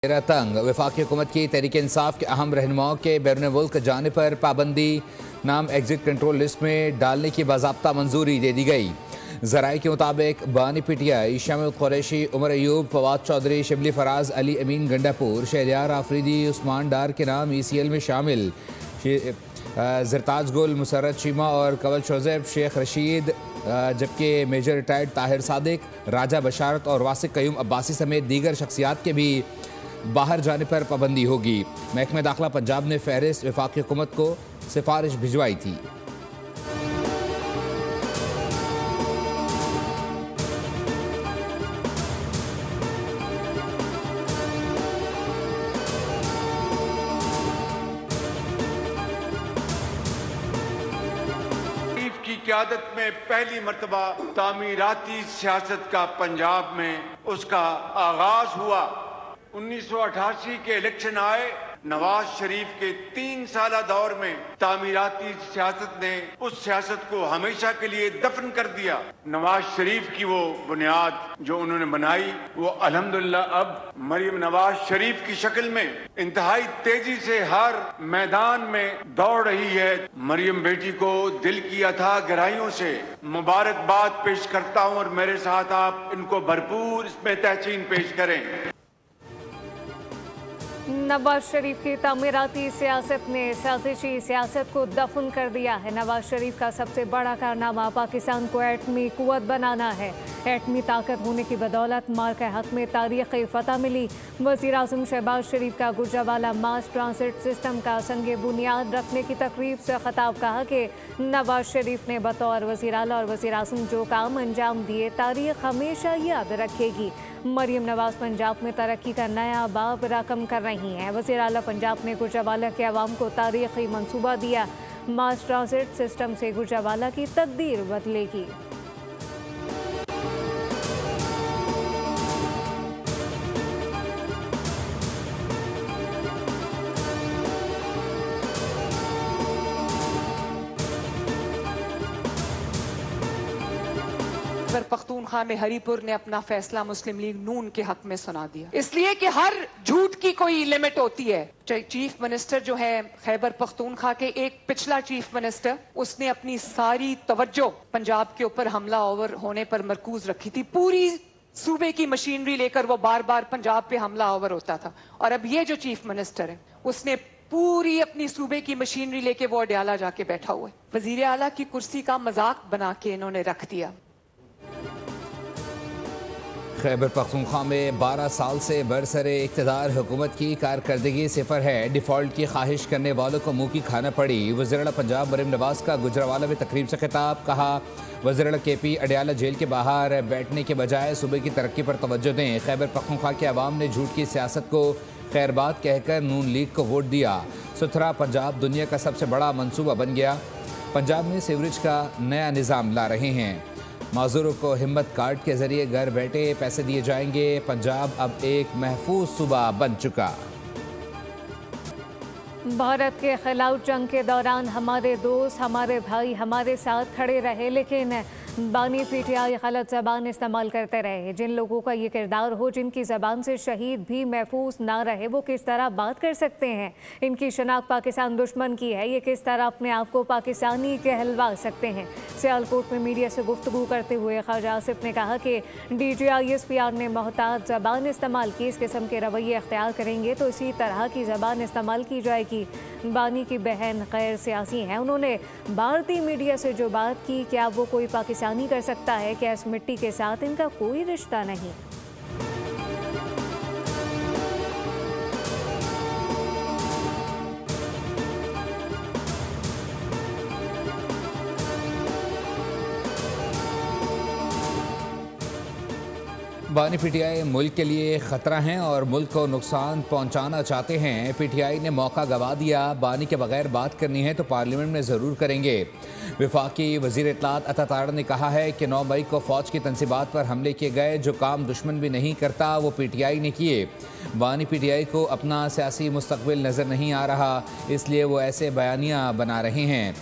तंग वफाकी हुकूमत की तहरीक इंसाफ के अहम रहनुमाओं के बैरून मुल्क जाने पर पाबंदी नाम एग्जिट कंट्रोल लिस्ट में डालने की बाज़ाब्ता मंजूरी दे दी गई। ज़राए के मुताबिक बानी पीटीआई शामिल कुरैशी, उमर अयूब, फवाद चौधरी, शिबली फराज, अली अमीन गंडापुर, शहरियार आफरीदी, उस्मान डार के नाम ECL में शामिल, जरताज गुल, मुसर्रत चीमा और कवल शोज़ेब, शेख रशीद, जबकि मेजर रिटायर्ड ताहिर सादिक, राजा बशारत और वासिक कयूम अब्बासी समेत दीगर शख्सियात के भी बाहर जाने पर पाबंदी होगी। महकमा दाखिला पंजाब ने फहरिस्त वफाकी हुकूमत को सिफारिश भिजवाई थी। की क़यादत में पहली मरतबा तामीराती सियासत का पंजाब में उसका आगाज हुआ। 1988 के इलेक्शन आए। नवाज शरीफ के 3 साला दौर में तामीराती सियासत ने उस सियासत को हमेशा के लिए दफन कर दिया। नवाज शरीफ की वो बुनियाद जो उन्होंने बनाई वो अल्हम्दुलिल्लाह अब मरियम नवाज शरीफ की शक्ल में इंतहाई तेजी से हर मैदान में दौड़ रही है। मरियम बेटी को दिल की अथाह गहराइयों से मुबारकबाद पेश करता हूँ और मेरे साथ आप इनको भरपूर इसमें तहसीन पेश करें। नवाज शरीफ की तामीराती सियासत ने साजिशी सियासत को दफन कर दिया है। नवाज शरीफ का सबसे बड़ा कारनामा पाकिस्तान को एटमी कुव्वत बनाना है। एटमी ताकत होने की बदौलत मार्का हक में तारीख़ी फतह मिली। वज़ीर आज़म शहबाज शरीफ का गुजरावाला मास ट्रांसिट सिस्टम का संगे बुनियाद रखने की तकरीब से खिताब कहा कि नवाज शरीफ ने बतौर वज़ीर आला और वज़ीर आज़म जो काम अंजाम दिए तारीख़ हमेशा याद रखेगी। मरियम नवाज पंजाब में तरक्की का नया बाब रकम कर रही हैं। वज़ीर आला पंजाब ने गुजरावाला के अवाम को तारीख़ी मंसूबा दिया। मास ट्रांसिट सिस्टम से गुजरावाला की तकदीर बदलेगी। पख्तूनख्वा में हरीपुर ने अपना फैसला मुस्लिम लीग नून के हक में सुना दिया, इसलिए कि हर झूठ की कोई लिमिट होती है। चीफ मिनिस्टर जो है खैबर पख्तूनख्वा के, एक पिछला चीफ मिनिस्टर, उसने अपनी सारी तवज्जो पंजाब के ऊपर हमला ओवर होने पर मरकूज रखी थी। पूरी सूबे की मशीनरी लेकर वो बार बार पंजाब पे हमला ओवर होता था। और अब ये जो चीफ मिनिस्टर है उसने पूरी अपनी सूबे की मशीनरी लेके वो अडयाला जाके बैठा हुआ है। वजीर आला की कुर्सी का मजाक बना के इन्होंने रख दिया। खैबर पख्तूनख्वा में 12 साल से बरसरे इक़्तिदार हुकूमत की कारकर्दगी सिफर है। डिफ़ॉल्ट की ख्वाहिश करने वालों को मुँह की खाना पड़ी। वज़ीर आला पंजाब मरियम नवाज का गुजरावाला में तकरीब से खिताब। कहा वज़ीर आला KP अडयाला जेल के बाहर बैठने के बजाय सूबे की तरक्की पर तवज्जो दें। खैबर पख्तूनख्वा के अवाम ने झूठ की सियासत को खैरबाद कहकर नून लीग को वोट दिया। सुथरा पंजाब दुनिया का सबसे बड़ा मनसूबा बन गया। पंजाब में सीवरेज का नया निज़ाम ला रहे हैं। माजूरों को हिम्मत कार्ड के जरिए घर बैठे पैसे दिए जाएंगे। पंजाब अब एक महफूज सूबा बन चुका। भारत के खिलाफ जंग के दौरान हमारे दोस्त, हमारे भाई हमारे साथ खड़े रहे, लेकिन बानी PTI गलत ज़बान इस्तेमाल करते रहे। जिन लोगों का ये किरदार हो, जिनकी ज़बान से शहीद भी महफूज ना रहे, वो किस तरह बात कर सकते हैं? इनकी शनाख्त पाकिस्तान दुश्मन की है। ये किस तरह अपने आप को पाकिस्तानी कहलवा सकते हैं? सियालकोट में मीडिया से गुफ्तगू करते हुए ख्वाजा आसिफ ने कहा कि DGI ISPR ने मोहतात ज़बान इस्तेमाल की। इस किस्म के रवैये अख्तियार करेंगे तो इसी तरह की ज़बान इस्तेमाल की जाएगी। बानी की बहन गैर सियासी हैं। उन्होंने भारतीय मीडिया से जो बात की, क्या वो कोई पाकिस्तानी कर सकता है? क्या इस मिट्टी के साथ इनका कोई रिश्ता नहीं? बानी PTI मुल्क के लिए ख़तरा हैं और मुल्क को नुकसान पहुंचाना चाहते हैं। PTI ने मौका गवा दिया। बानी के बगैर बात करनी है तो पार्लियामेंट में ज़रूर करेंगे। वफाकी वज़ीर इत्तलात अता तारड़ ने कहा है कि 9 मई को फ़ौज की तनसीबात पर हमले किए गए। जो काम दुश्मन भी नहीं करता वो PTI ने किए। बानी PTI को अपना सियासी मुस्तक़बिल नज़र नहीं आ रहा, इसलिए वो ऐसे बयानियाँ बना रहे हैं।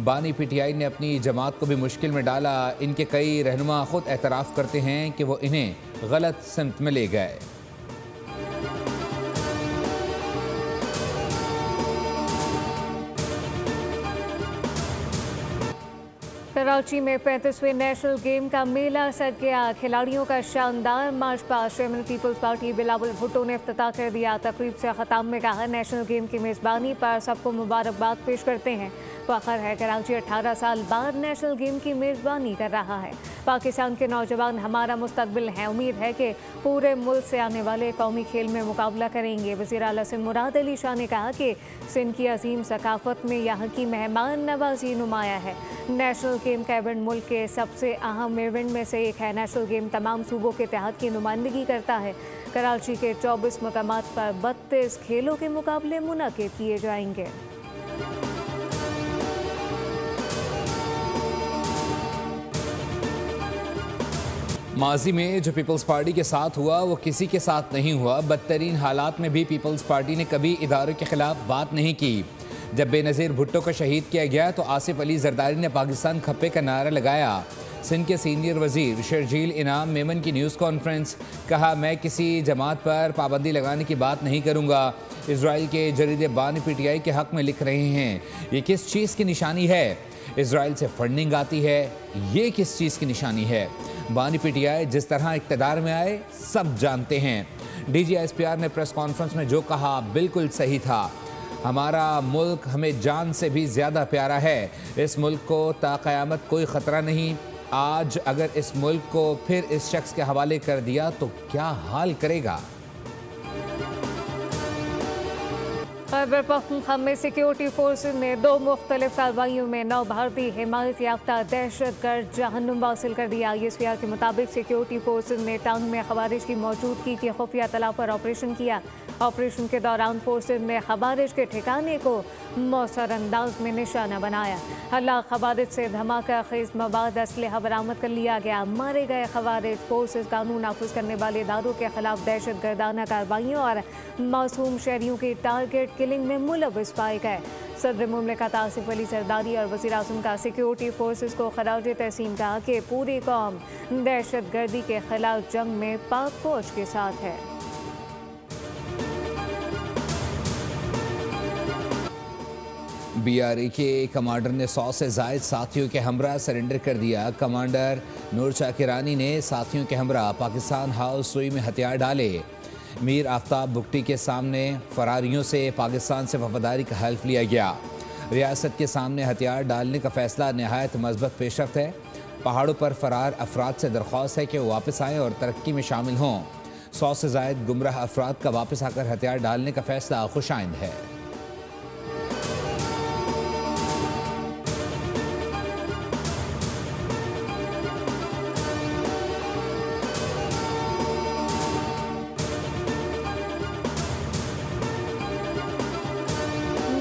बानी PTI ने अपनी जमात को भी मुश्किल में डाला। इनके कई रहनुमा खुद एतराफ़ करते हैं कि वो इन्हें गलत सिमत में ले गए। कराची में 35वें नेशनल गेम का मेला सज गया। खिलाड़ियों का शानदार march past. Chairman Peoples Party Bilawal Bhutto ने इफ्तिताह कर दिया। तकरीब से ख़त्म में कहा, नेशनल गेम की मेज़बानी पर सबको मुबारकबाद पेश करते हैं। फ़ख्र है कराची 18 साल बाद नेशनल गेम की मेज़बानी कर रहा है। पाकिस्तान के नौजवान हमारा मुस्तकबिल हैं। उम्मीद है कि पूरे मुल्क से आने वाले कौमी खेल में मुकाबला करेंगे। वज़ीर आला सिंध मुराद अली शाह ने कहा कि सिंध की अजीम सकाफत में यहाँ की मेहमान नवाजी नुमाया है। नेशनल गेम का इवेंट मुल्क के सबसे अहम इवेंट में से एक है। नेशनल गेम तमाम सूबों के इत्तेहाद की नुमाइंदगी करता है। कराची के 24 मकामात पर 32 खेलों के मुकाबले मुनक़िद किए जाएंगे। माजी में जो पीपल्स पार्टी के साथ हुआ वो किसी के साथ नहीं हुआ। बदतरीन हालात में भी पीपल्स पार्टी ने कभी इदारों के खिलाफ बात नहीं की। जब बेनज़ीर भुट्टो को शहीद किया गया तो आसिफ अली जरदारी ने पाकिस्तान खप्पे का नारा लगाया। सिंध के सीनियर वजीर शर्जील इनाम मेमन की न्यूज़ कॉन्फ्रेंस, कहा मैं किसी जमात पर पाबंदी लगाने की बात नहीं करूँगा। इसराइल के जरीदे बानी PTI के हक़ में लिख रहे हैं। ये किस चीज़ की निशानी है? इसराइल से फंडिंग आती है, ये किस चीज़ की निशानी है? बानी PTI जिस तरह इक़्तिदार में आए सब जानते हैं। DG SPR ने प्रेस कॉन्फ्रेंस में जो कहा बिल्कुल सही था। हमारा मुल्क हमें जान से भी ज़्यादा प्यारा है। इस मुल्क को ता क़यामत कोई ख़तरा नहीं। आज अगर इस मुल्क को फिर इस शख्स के हवाले कर दिया तो क्या हाल करेगा? खैबर पख्तूनख्वा में सिक्योरिटी फोर्सेज ने 2 मुख्तलिफ कार्रवाइयों में 9 भारतीय हिमायत याफ्ता दहशतगर्द जहन्नुम हासिल कर दिया। ISPR के मुताबिक सिक्योरिटी फोर्सेज ने टांग में खवारिज की मौजूदगी की खुफिया तला पर ऑपरेशन किया। ऑपरेशन के दौरान फोर्सेज ने खवारिज के ठिकाने को मौसर अंदाज में निशाना बनाया। हल्ला खवारिज से धमाका खेज मवाद असलहा बरामद कर लिया गया। मारे गए खवारिज फोर्सेज कानून नाफिज करने वाले इदारों के खिलाफ दहशत गर्दाना कार्रवाइयों और मासूम शहरियों की टारगेट किलिंग में मुलव्वस पाए गए। सदर मुमलिकत आसिफ अली जरदारी और वज़ीर आज़म का सिक्योरिटी फोर्सेज को खराज तहसीन कहा कि पूरी कौम दहशत गर्दी के खिलाफ जंग में पाक फौज के साथ है। BRA के कमांडर ने 100 से ज़ायद साथियों के हमरा सरेंडर कर दिया। कमांडर नूर चाकिरानी ने साथियों के हमरा पाकिस्तान हाउस सुई में हथियार डाले। मीर आफ्ताब बुगटी के सामने फरारियों से पाकिस्तान से वफादारी का हल्फ लिया गया। रियासत के सामने हथियार डालने का फैसला नहायत मज़बूत पेशरफ्त है। पहाड़ों पर फरार अफराद से दरख्वास्त है कि वो वापस आएँ और तरक्की में शामिल हों। 100 से ज़ायद गुमराह अफराद का वापस आकर हथियार डालने का फैसला खुशाइंद है।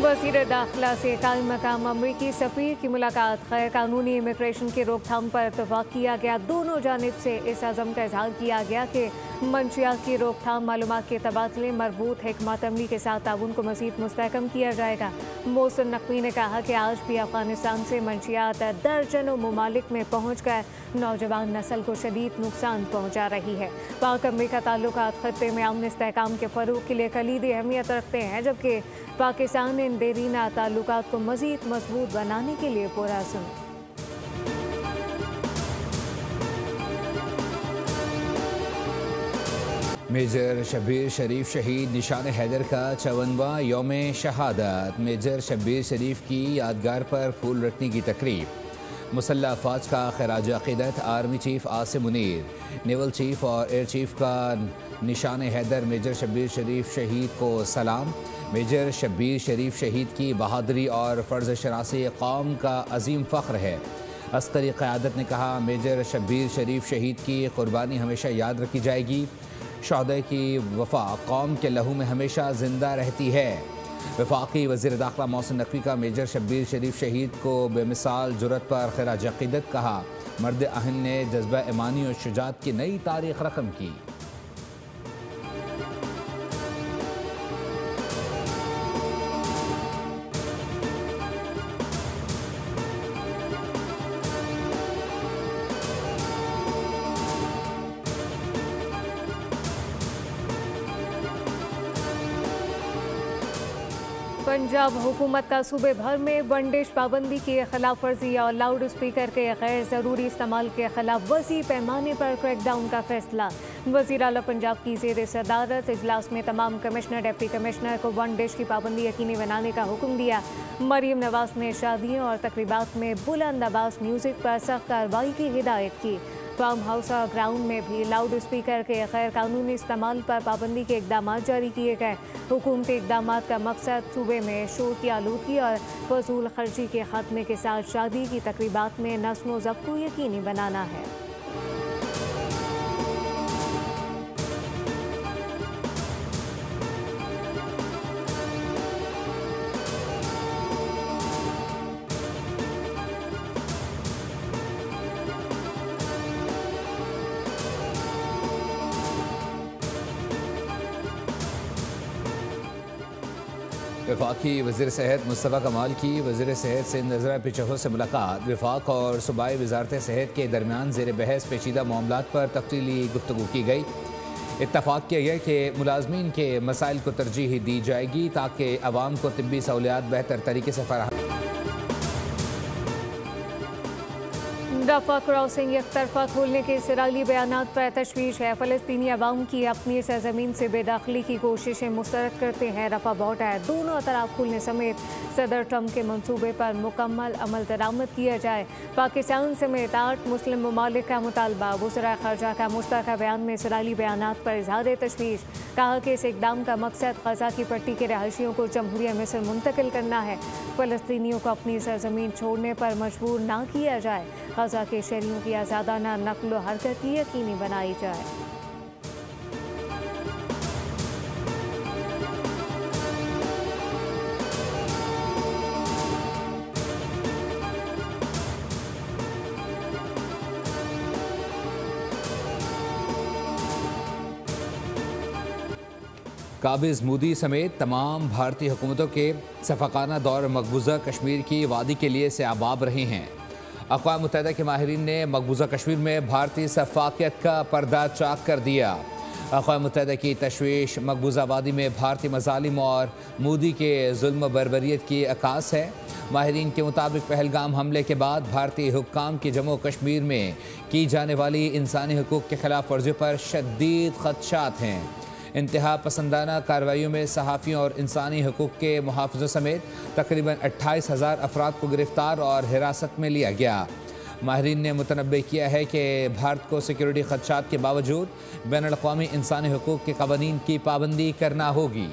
वज़ीर दाखिला से कायम मकाम अमरीकी सफ़ीर की मुलाकात। गैर कानूनी इमिग्रेशन की रोकथाम पर इत्तफ़ाक़ किया गया। दोनों जानिब से इस अज़म का इज़हार किया गया कि मंशियात की रोकथाम, मालूमात के तबादले, मरबूत हिकमत अमली के साथ ताउन को मज़ीद मुस्तहकम किया जाएगा। मोहसिन नकवी ने कहा कि आज भी अफ़गानिस्तान से मंशियात दर्जनों ममालिक में पहुँच कर नौजवान नस्ल को शदीद नुकसान पहुँचा रही है। पाक अमरीका ताल्लुकात ख़त्ते में अमन इस्तेहकाम के फ़रोग़ के लिए कलीदी अहमियत रखते हैं, जबकि पाकिस्तान इन देरीना ताल्लुकात को मज़ीद मजबूत बनाने के लिए पुरअज़्म। मेजर शब्बीर शरीफ शहीद निशान हैदर का 54वां यौम शहादत। मेजर शब्बीर शरीफ की यादगार पर फूल रखने की तकरीब। मुसल्लह अफवाज का खराज अक़ीदत army chief Asim Munir, naval chief और एयर चीफ का निशान हैदर मेजर शब्बीर शरीफ शहीद को सलाम। मेजर शब्बीर शरीफ शहीद की बहादुरी और फ़र्ज़ शनासी कौम का अजीम फ़ख्र है। अस्करी क़यादत ने कहा, मेजर शब्बीर शरीफ शहीद की क़ुरबानी हमेशा याद रखी जाएगी। शहदा की वफ़ा कौम के लहू में हमेशा ज़िंदा रहती है। वफाकी वज़ीर दाखिला मोहसिन नकवी का मेजर शब्बीर शरीफ शहीद को बेमिसाल जुर्रत पर खिराज अक़ीदत कहा। मर्द अहन ने जज्बा ईमानी और शुजाअत की नई तारीख़ रकम की। पंजाब हुकूमत का सूबे भर में बंदिश पाबंदी की खिलाफ वर्जी और लाउड स्पीकर के गैर ज़रूरी इस्तेमाल के खिलाफ वसी पैमाने पर क्रैकडाउन का फैसला। वज़ीर आला पंजाब की ज़ेर सदारत इजलास में तमाम कमिश्नर डिप्टी कमिश्नर को बंदिश की पाबंदी यकीनी बनाने का हुक्म दिया। मरीम नवाज ने शादियों और तकरीबात में बुलंद आवाज़ म्यूज़िक पर सख्त कार्रवाई की हिदायत की। फार्म हाउस और ग्राउंड में भी लाउड स्पीकर के गैर कानूनी इस्तेमाल पर पाबंदी के इकदाम जारी किए गए। हुकूमती इकदाम का मकसद सूबे में शोर की आलूदगी और फजूल खर्ची के खात्मे के साथ शादी की तकरीबात में नस्म व ज़ब्त को यकीनी बनाना है। वफाकी वज़ीर सेहत मुस्तफ़ा कमाल की वज़ीर सेहत से नज़रा पिछहों से मुलाकात। वफाक और सूबाई वजारत सेहत के दरमियान ज़ेर बहस पेचीदा मामलात पर तफसीली गुफ्तगू की गई। इत्तफ़ाक़ किया गया कि मुलाज़मीन के मसाइल को तरजीह दी जाएगी ताकि अवाम को तिब्बी सहूलियात बेहतर तरीके से फराहम। रफ़ा क्रॉसिंग एक तरफा खोलने के इसराइली बयानात पर तशवीश है। फ़लस्तीनी अवाम की अपनी सरज़मीन से बेदखली की कोशिशें मुस्तरद करते हैं। रफ़ा बॉर्डर दोनों तरफ खुलने समेत सदर ट्रंप के मंसूबे पर मुकम्मल अमल दरामद किया जाए। पाकिस्तान समेत 8 मुस्लिम ममालिक का मुतालबा। वज़ीर ख़ारजा का मुश्तरका बयान में इसराइली बयानात पर इज़हार तशवीश। कहा कि इस इक़दाम का मकसद ग़ज़ा की पट्टी के रहायशियों को जमहूरिया मिस्र मुंतकिल करना है। फ़लस्तीनियों को अपनी सरज़मीन छोड़ने पर मजबूर ना किया जाए। ग़ज़ा के शहरियों की आज़ादाना नक़्ल व हरकत यकीनी बनाई जाए। काबिज़ मोदी समेत तमाम भारतीय हुकूमतों के सफ़ाकाना दौर मकबूजा कश्मीर की वादी के लिए से आबाब रहे हैं। अक़वाम मुत्तहिदा के माहिरीन ने मकबूजा कश्मीर में भारतीय सफ़ाकियत का पर्दा चाक कर दिया। अक़वाम मुत्तहिदा की तशवीश मकबूजा वादी में भारतीय मज़ालिम और मोदी के जुल्म बर्बरियत की अक्कास है। माहिरीन के मुताबिक पहलगाम हमले के बाद भारतीय हुक्काम की जम्मू कश्मीर में की जाने वाली इंसानी हकूक़ के खिलाफ वर्जियों पर शदीद ख़दशात हैं। इंतहा पसंदाना कार्रवाइयों में सहाफ़ियों और इंसानी हकूक़ के मुहाफ़िज़ों समेत तकरीबन 28,000 अफराद को गिरफ़्तार और हिरासत में लिया गया। माहिरीन ने मुतनब्बे किया है कि भारत को सिक्योरिटी ख़दशात के बावजूद बैनुल-अक़वामी इंसानी हकूक़ के क़वानीन की पाबंदी करना होगी।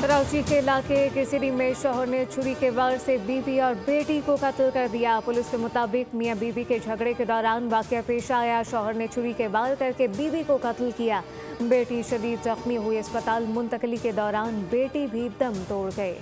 कराची के इलाके किसरी में शौहर ने छुरी के वार से बीवी और बेटी को कत्ल कर दिया। पुलिस के मुताबिक मियां बीवी के झगड़े के दौरान वाक़या पेश आया। शौहर ने छुरी के वार करके बीवी को कत्ल किया। बेटी शदीद जख्मी हुई अस्पताल मुंतकली के दौरान बेटी भी दम तोड़ गए।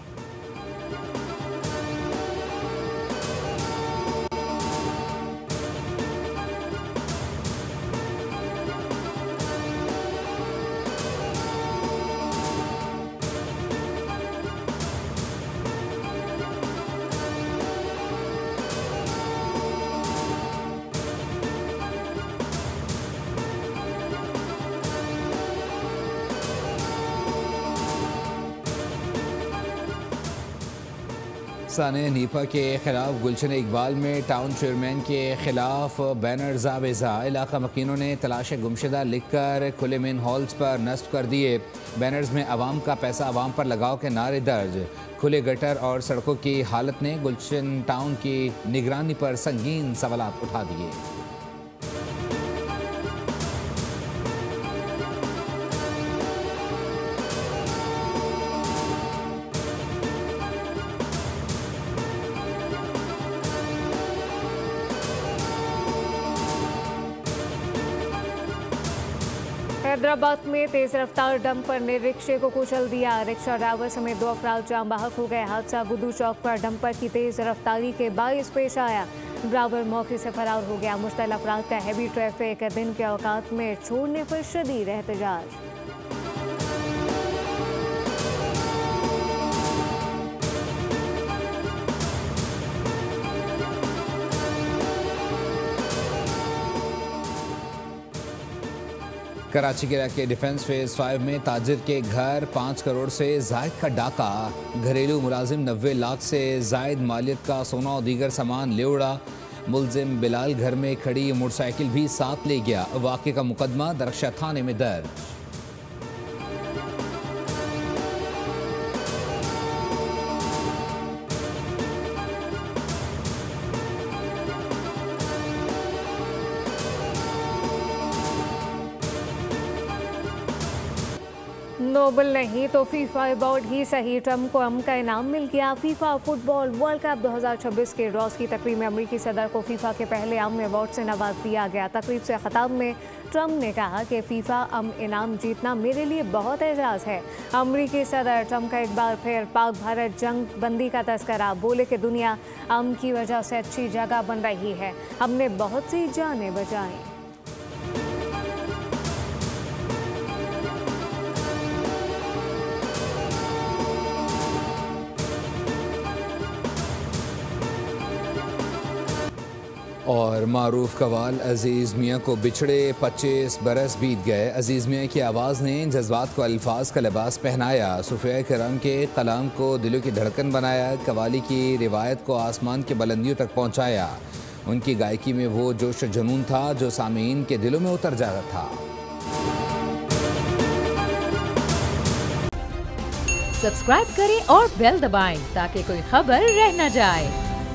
साने नीपा के खिलाफ गुलशन इकबाल में टाउन चेयरमैन के खिलाफ बैनर ज़ाबेज़ा। इलाका मकीनों ने तलाश गुमशुदा लिखकर खुले मेन हॉल्स पर नस्ब कर दिए। बैनर्स में आवाम का पैसा आवाम पर लगाओ के नारे दर्ज। खुले गटर और सड़कों की हालत ने गुलशन टाउन की निगरानी पर संगीन सवालात उठा दिए। हैदराबाद में तेज रफ्तार डंपर ने रिक्शे को कुचल दिया। रिक्शा ड्राइवर समेत 2 अफराद जाम बहक हो गए। हादसा गुड्डू चौक पर डंपर की तेज रफ्तारी के बाइस पेश आया। ड्राइवर मौके से फरार हो गया। मुश्तल अफराद का हैवी ट्रैफिक दिन के औकात में छोड़ने पर शदीद एहतजाज। कराची के इलाके डिफेंस फेज 5 में ताजिर के घर 5 करोड़ से जायद का डाका। घरेलू मुलाजिम 90 लाख से जायद मालियत का सोना और दीगर सामान ले उड़ा। मुलजिम बिलाल घर में खड़ी मोटरसाइकिल भी साथ ले गया। वाक़े का मुकदमा दरख्शा थाने में दर्ज। नोबल नहीं तो फीफा अवार्ड ही सही, ट्रम्प को अम का इनाम मिल गया। फीफा फुटबॉल वर्ल्ड कप 2026 के ड्रॉस की तकरीब में अमरीकी सदर को फीफा के पहले अम अवार्ड से नवाज दिया गया। तकरीब से खिताब में ट्रम्प ने कहा कि फीफा अम इनाम जीतना मेरे लिए बहुत एजाज़ है। अमरीकी सदर ट्रम्प का एक बार फिर पाक भारत जंग बंदी का तस्करा। बोले कि दुनिया अम की वजह से अच्छी जगह बन रही है, हमने बहुत सी जानें बचाई। और मारूफ कवाल अजीज़ मियाँ को बिछड़े 25 बरस बीत गए। अजीज़ मियाँ की आवाज़ ने जज्बात को अल्फाज का लिबास पहनाया। सूफिया करम के कलाम को दिलों की धड़कन बनाया। कवाली की रिवायत को आसमान के बुलंदियों तक पहुँचाया। उनकी गायकी में वो जोश जुनून था जो सामीन के दिलों में उतर जाता था। सब्सक्राइब करें और बेल दबाएं ताकि कोई खबर रह न जाए।